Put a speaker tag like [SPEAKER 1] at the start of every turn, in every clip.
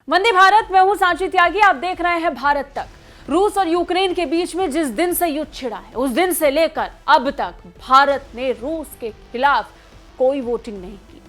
[SPEAKER 1] वंदे भारत, मैं हूं सांची त्यागी। आप देख रहे हैं भारत तक। रूस और यूक्रेन के बीच में जिस दिन से युद्ध छिड़ा है, उस दिन से लेकर अब तक भारत ने रूस के खिलाफ कोई वोटिंग नहीं की।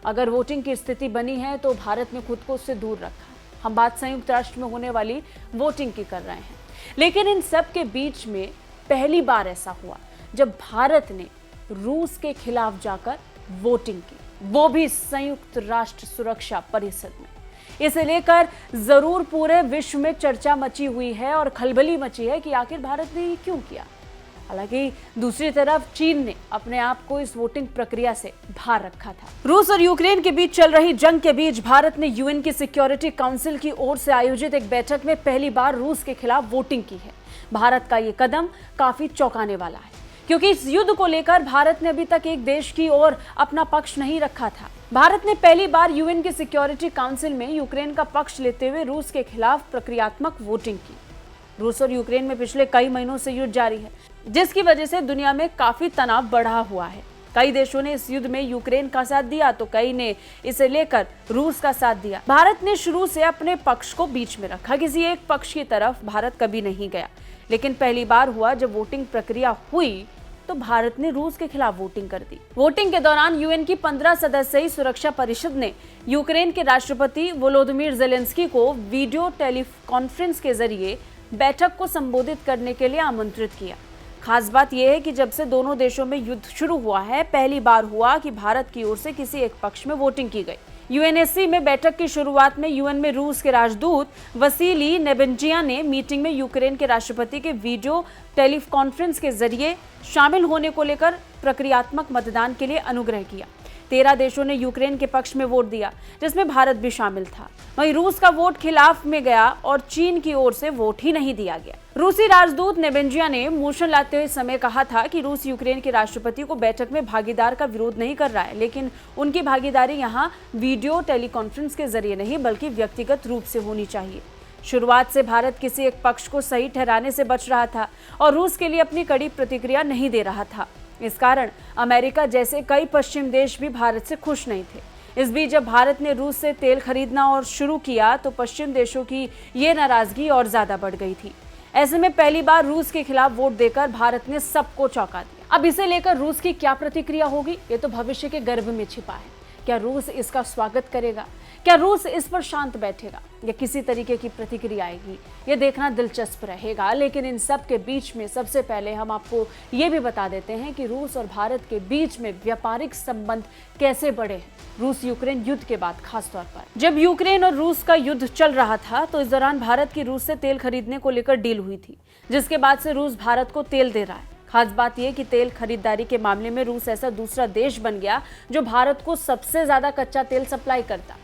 [SPEAKER 1] अगर वोटिंग की स्थिति बनी है तो भारत ने खुद को उससे दूर रखा। हम बात संयुक्त राष्ट्र में होने वाली वोटिंग की कर रहे हैं, लेकिन इन सब के बीच में पहली बार ऐसा हुआ जब भारत ने रूस के खिलाफ जाकर वोटिंग की, वो भी संयुक्त राष्ट्र सुरक्षा परिषद में। इसे लेकर जरूर पूरे विश्व में चर्चा मची हुई है और खलबली मची है कि आखिर भारत ने ये क्यों किया। हालांकि दूसरी तरफ चीन ने अपने आप को इस वोटिंग प्रक्रिया से बाहर रखा था। रूस और यूक्रेन के बीच चल रही जंग के बीच भारत ने यूएन की सिक्योरिटी काउंसिल की ओर से आयोजित एक बैठक में पहली बार रूस के खिलाफ वोटिंग की है। भारत का ये कदम काफी चौंकाने वाला है, क्योंकि इस युद्ध को लेकर भारत ने अभी तक एक देश की ओर अपना पक्ष नहीं रखा था। भारत ने पहली बार यूएन के सिक्योरिटी काउंसिल में यूक्रेन का पक्ष लेते हुए रूस के खिलाफ प्रक्रियात्मक वोटिंग की। रूस और यूक्रेन में पिछले कई महीनों से युद्ध जारी है, जिसकी वजह से दुनिया में काफी तनाव बढ़ा हुआ है। कई देशों ने इस युद्ध में यूक्रेन का साथ दिया तो कई ने इसे लेकर रूस का साथ दिया। भारत ने शुरू से अपने पक्ष को बीच में रखा, किसी एक पक्ष की तरफ भारत कभी नहीं गया। लेकिन पहली बार हुआ जब वोटिंग प्रक्रिया हुई तो भारत ने रूस के खिलाफ वोटिंग कर दी। वोटिंग के दौरान यूएन की 15 सदस्यीय सुरक्षा परिषद ने यूक्रेन के राष्ट्रपति वोलोदिमीर ज़ेलेंस्की को वीडियो टेलीकॉन्फ्रेंस के जरिए बैठक को संबोधित करने के लिए आमंत्रित किया। खास बात यह है कि जब से दोनों देशों में युद्ध शुरू हुआ है, पहली बार हुआ कि भारत की ओर से किसी एक पक्ष में वोटिंग की गई। यूएनएससी में बैठक की शुरुआत में यूएन में रूस के राजदूत वसीली नेबेंजिया ने मीटिंग में यूक्रेन के राष्ट्रपति के वीडियो टेलीकॉन्फ्रेंस के जरिए शामिल होने को लेकर प्रक्रियात्मक मतदान के लिए अनुग्रह किया। 13 देशों ने यूक्रेन के पक्ष में वोट दिया, जिसमें भारत भी शामिल था। वहीं रूस का वोट खिलाफ में गया और चीन की ओर से वोट ही नहीं दिया गया। रूसी राजदूत नेबेंजिया ने मोशन लाते हुए समय कहा था कि रूस यूक्रेन के राष्ट्रपति को बैठक में भागीदार का विरोध नहीं कर रहा है, लेकिन उनकी भागीदारी यहाँ वीडियो टेलीकॉन्फ्रेंस के जरिए नहीं बल्कि व्यक्तिगत रूप से होनी चाहिए। शुरुआत से भारत किसी एक पक्ष को सही ठहराने से बच रहा था और रूस के लिए अपनी कड़ी प्रतिक्रिया नहीं दे रहा था। इस कारण अमेरिका जैसे कई पश्चिम देश भी भारत से खुश नहीं थे। इस बीच जब भारत ने रूस से तेल खरीदना और शुरू किया तो पश्चिम देशों की ये नाराजगी और ज्यादा बढ़ गई थी। ऐसे में पहली बार रूस के खिलाफ वोट देकर भारत ने सबको चौंका दिया। अब इसे लेकर रूस की क्या प्रतिक्रिया होगी, ये तो भविष्य के गर्भ में छिपा है। क्या रूस इसका स्वागत करेगा? क्या रूस इस पर शांत बैठेगा या किसी तरीके की प्रतिक्रिया आएगी? ये देखना दिलचस्प रहेगा। लेकिन इन सब के बीच में सबसे पहले हम आपको ये भी बता देते हैं कि रूस और भारत के बीच में व्यापारिक संबंध कैसे बढ़े हैं रूस यूक्रेन युद्ध के बाद। खास तौर पर जब यूक्रेन और रूस का युद्ध चल रहा था तो इस दौरान भारत की रूस से तेल खरीदने को लेकर डील हुई थी, जिसके बाद से रूस भारत को तेल दे रहा है। खास बात यह कि तेल खरीदारी के मामले में रूस ऐसा दूसरा देश बन गया जो भारत को सबसे ज्यादा कच्चा तेल सप्लाई करता।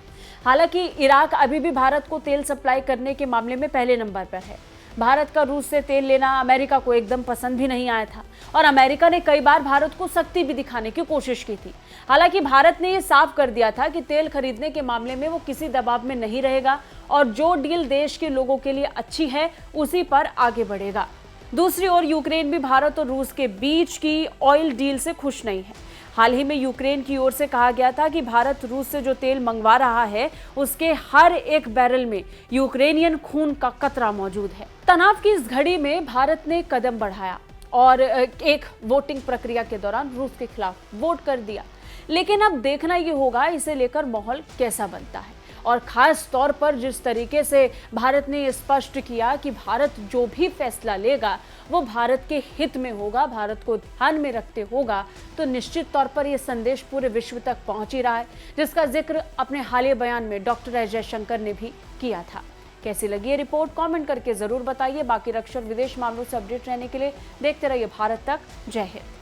[SPEAKER 1] हालांकि इराक अभी भी भारत को तेल सप्लाई करने के मामले में पहले नंबर पर है। भारत का रूस से तेल लेना अमेरिका को एकदम पसंद भी नहीं आया था और अमेरिका ने कई बार भारत को सख्ती भी दिखाने की कोशिश की थी। हालांकि भारत ने यह साफ कर दिया था कि तेल खरीदने के मामले में वो किसी दबाव में नहीं रहेगा और जो डील देश के लोगों के लिए अच्छी है उसी पर आगे बढ़ेगा। दूसरी ओर यूक्रेन भी भारत और रूस के बीच की ऑयल डील से खुश नहीं है। हाल ही में यूक्रेन की ओर से कहा गया था कि भारत रूस से जो तेल मंगवा रहा है उसके हर एक बैरल में यूक्रेनियन खून का कतरा मौजूद है। तनाव की इस घड़ी में भारत ने कदम बढ़ाया और एक वोटिंग प्रक्रिया के दौरान रूस के खिलाफ वोट कर दिया। लेकिन अब देखना ये होगा इसे लेकर माहौल कैसा बनता है और खास तौर पर जिस तरीके से भारत ने स्पष्ट किया कि भारत जो भी फैसला लेगा वो भारत के हित में होगा, भारत को ध्यान में रखते होगा, तो निश्चित तौर पर यह संदेश पूरे विश्व तक पहुंच ही रहा है, जिसका जिक्र अपने हालिया बयान में डॉक्टर एस जयशंकर ने भी किया था। कैसी लगी ये रिपोर्ट कमेंट करके जरूर बताइए। बाकी रक्षा और विदेश मामलों से अपडेट रहने के लिए देखते रहिए भारत तक। जय हिंद।